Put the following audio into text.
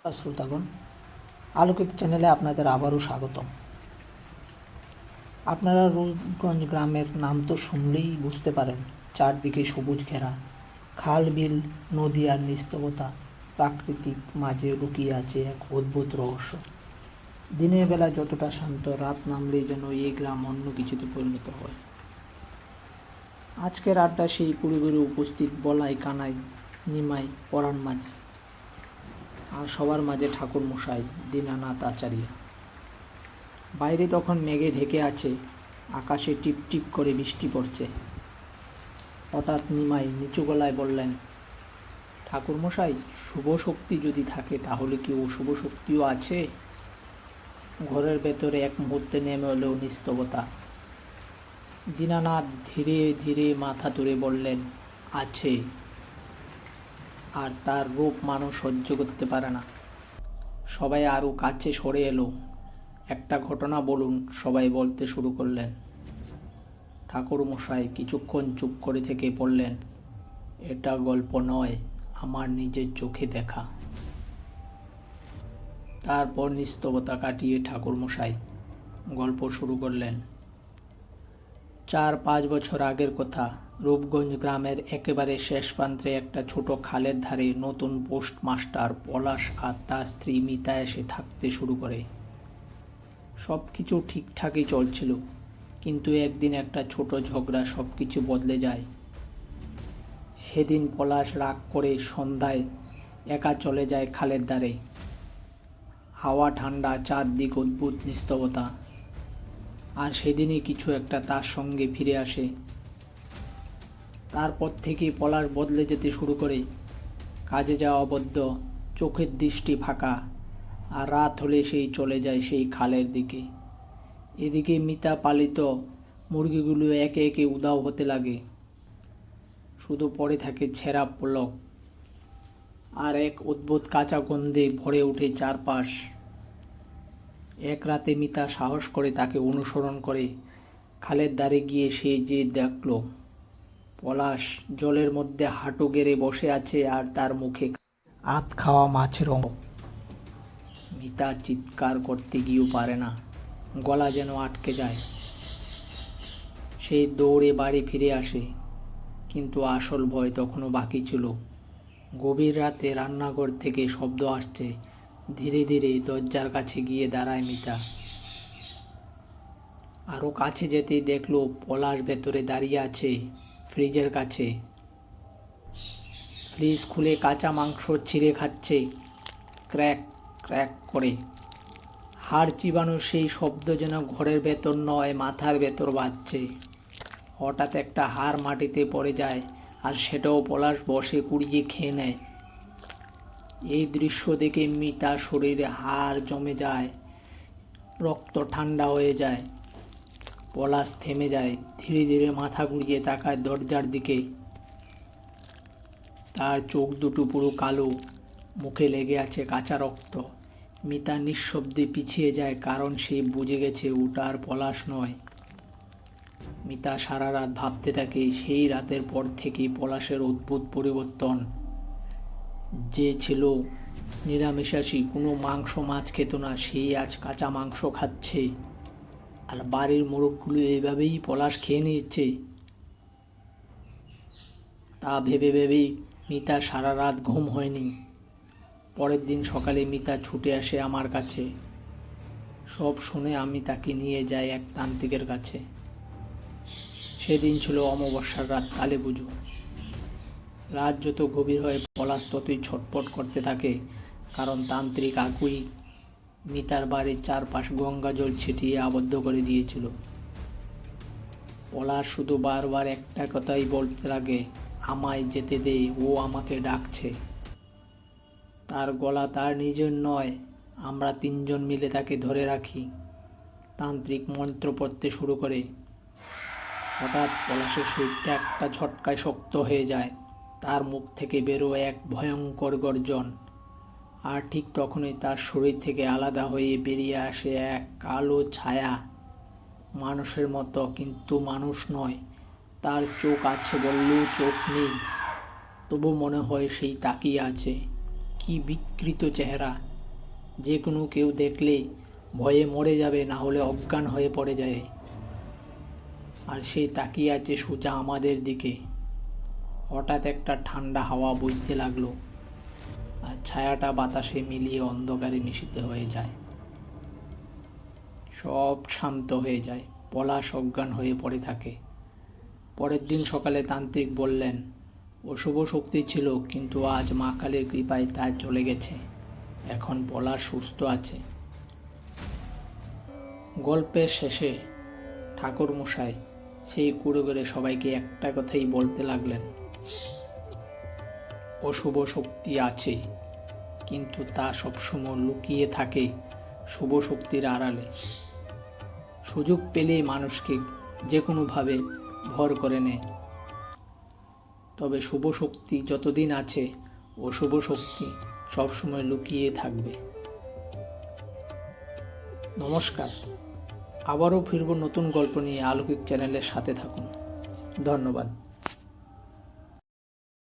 নমস্কার শ্রোতাগণ, আলোকিত চ্যানেলে আপনাদের আবারও স্বাগতম। আপনারা রূপগঞ্জ গ্রামের নাম তো শুনলেই বুঝতে পারেন, চারদিকে সবুজ ঘেরা খাল, বিল, নদী আর নিস্তবতা। প্রাকৃতিক মাঝে লুকিয়ে আছে এক অদ্ভুত রহস্য। দিনের বেলা যতটা শান্ত, রাত নামলেই যেন এই গ্রাম অন্য কিছুতে পরিণত হয়। আজকের আড্ডা সেই কুড়িঘরে উপস্থিত বলাই, কানাই, নিমাই, পরাণ মাঝি, আর সবার মাঝে ঠাকুর মশাই দীনানাথ আচার্য। বাইরে তখন মেঘে ঢেকে আছে, আকাশে টিপ টিপ করে বৃষ্টি পড়ছে। হঠাৎ নিমাই নিচু গলায় বললেন, ঠাকুর মশাই, শুভ শক্তি যদি থাকে তাহলে কি অশুভ শক্তিও আছে? ঘরের ভেতরে এক মুহূর্তে নেমে এলো নিস্তবতা। দীনানাথ ধীরে ধীরে মাথা তুলে বললেন, আছে, আর তার রূপ মানুষ সহ্য করতে পারে না। সবাই আরও কাছে সরে এলো। একটা ঘটনা বলুন, সবাই বলতে শুরু করলেন। ঠাকুর মশাই কিছুক্ষণ চুপ করে থেকে বললেন, এটা গল্প নয়, আমার নিজের চোখে দেখা। তারপর নিস্তবতা কাটিয়ে ঠাকুর মশাই গল্প শুরু করলেন। 4-5 বছর আগের কথা। রূপগঞ্জ গ্রামের একেবারে শেষ প্রান্তে একটা ছোট খালের ধারে নতুন পোস্টমাস্টার পলাশ আর তার স্ত্রী মিতা এসে থাকতে শুরু করে। সব কিছু ঠিকঠাকই চলছিল, কিন্তু একদিন একটা ছোট ঝগড়া সব কিছু বদলে যায়। সেদিন পলাশ রাগ করে সন্ধ্যায় একা চলে যায় খালের ধারে। হাওয়া ঠান্ডা, চারদিক অদ্ভুত নিস্তবতা। আর সেদিনই কিছু একটা তার সঙ্গে ফিরে আসে। তারপর থেকে পলাশ বদলে যেতে শুরু করে। কাজে যাওয়া বদ্ধ, চোখের দৃষ্টি ফাঁকা, আর রাত হলে সেই চলে যায় সেই খালের দিকে। এদিকে মিতা পালিত মুরগিগুলো একে একে উধাও হতে লাগে। শুধু পড়ে থাকে ছেঁড়া পলক, আর এক অদ্ভুত কাঁচা গন্ধে ভরে ওঠে চারপাশ। এক রাতে মিতা সাহস করে তাকে অনুসরণ করে খালের ধারে গিয়ে সে যে দেখল, পলাশ জলের মধ্যে হাঁটু গেড়ে বসে আছে, আর তার মুখে আধ খাওয়া মাছের অঙ্ক। মিতা চিৎকার করতে গিয়েও পারে না, গলা যেন আটকে যায়। সে দৌড়ে বাড়ি ফিরে আসে, কিন্তু আসল ভয় তখনও বাকি ছিল। গভীর রাতে রান্নাঘর থেকে শব্দ আসছে। ধীরে ধীরে দরজার কাছে গিয়ে দাঁড়ায় মিতা। আরও কাছে যেতেই দেখলো পলাশ ভেতরে দাঁড়িয়ে আছে, ফ্রিজের কাছে। ফ্রিজ খুলে কাঁচা মাংস ছিঁড়ে খাচ্ছে, ক্র্যাক ক্র্যাক করে। হাড় চিবানোর সেই শব্দ যেন ঘরের ভেতর নয়, মাথার ভেতর বাজছে। হঠাৎ একটা হাড় মাটিতে পড়ে যায়, আর সেটাও পলাশ বসে কুড়িয়ে খেয়ে নেয়। এই দৃশ্য দেখে মিতার শরীরে হাড় জমে যায়, রক্ত ঠান্ডা হয়ে যায়। পলাশ থেমে যায়, ধীরে ধীরে মাথা ঘুরিয়ে তাকায় দরজার দিকে। তার চোখ দুটো পুরো কালো, মুখে লেগে আছে কাঁচা রক্ত। মিতা নিঃশব্দে পিছিয়ে যায়, কারণ সে বুঝে গেছে ওটা আর পলাশ নয়। মিতা সারা রাত ভাবতে থাকে, সেই রাতের পর থেকেই পলাশের অদ্ভুত পরিবর্তন। যে ছিল নিরামিষাশী, কোনো মাংস মাছ খেত না, সেই আজ কাঁচা মাংস খাচ্ছে। আর বাড়ির মোরগগুলো এইভাবেই পলাশ খেয়ে নিচ্ছে। তা ভেবে ভেবেই মিতা সারা রাত ঘুম হয়নি। পরের দিন সকালে মিতা ছুটে আসে আমার কাছে। সব শুনে আমি তাকে নিয়ে যাই এক তান্ত্রিকের কাছে। সেদিন ছিল অমাবস্যার রাত, কালী পুজো। রাত যত গভীর হয় পলাশ ততই ছটপট করতে থাকে, কারণ তান্ত্রিক আগুই মিতার বাড়ির চারপাশ গঙ্গা জল ছিটিয়ে আবদ্ধ করে দিয়েছিল। পলাশ শুধু বারবার একটা কথাই বলতে লাগে, আমায় যেতে দে, ও আমাকে ডাকছে। তার গলা তার নিজের নয়, আমরা তিনজন মিলে তাকে ধরে রাখি। তান্ত্রিক মন্ত্র পড়তে শুরু করে। হঠাৎ পলাশের শরীরটা একটা ঝটকায় শক্ত হয়ে যায়। তার মুখ থেকে বেরোয় এক ভয়ঙ্কর গর্জন। আর ঠিক তখনই তার শরীর থেকে আলাদা হয়ে বেরিয়ে আসে এক কালো ছায়া, মানুষের মতো কিন্তু মানুষ নয়। তার চোখ আছে বললেও চোখ নেই, তবু মনে হয় সেই তাকিয়ে আছে। কি বিকৃত চেহারা! যে কোনো কেউ দেখলেই ভয়ে মরে যাবে, না হলে অজ্ঞান হয়ে পড়ে যায়। আর সে তাকিয়ে আছে সোজা আমাদের দিকে। হঠাৎ একটা ঠান্ডা হাওয়া বইতে লাগলো, আর ছায়াটা বাতাসে মিলিয়ে অন্ধকারে মিশিত হয়ে যায়। সব শান্ত হয়ে যায়, পলাশ অজ্ঞান হয়ে পড়ে থাকে। পরের দিন সকালে তান্ত্রিক বললেন, অশুভ শক্তি ছিল, কিন্তু আজ মা কালীর কৃপায় তা চলে গেছে। এখন পলাশ সুস্থ আছে। গল্পের শেষে ঠাকুরমশাই সেই কুড়ে সবাইকে একটা কথাই বলতে লাগলেন, অশুভ শক্তি আছে, কিন্তু তা সবসময় লুকিয়ে থাকে শুভ শক্তির আড়ালে। সুযোগ পেলেই মানুষকে যে কোনোভাবে ভর করে নেয়। তবে শুভ শক্তি যতদিন আছে, অশুভ শক্তি সবসময় লুকিয়ে থাকবে। নমস্কার, আবারও ফিরব নতুন গল্প নিয়ে। অলৌকিক চ্যানেলের সাথে থাকুন। ধন্যবাদ।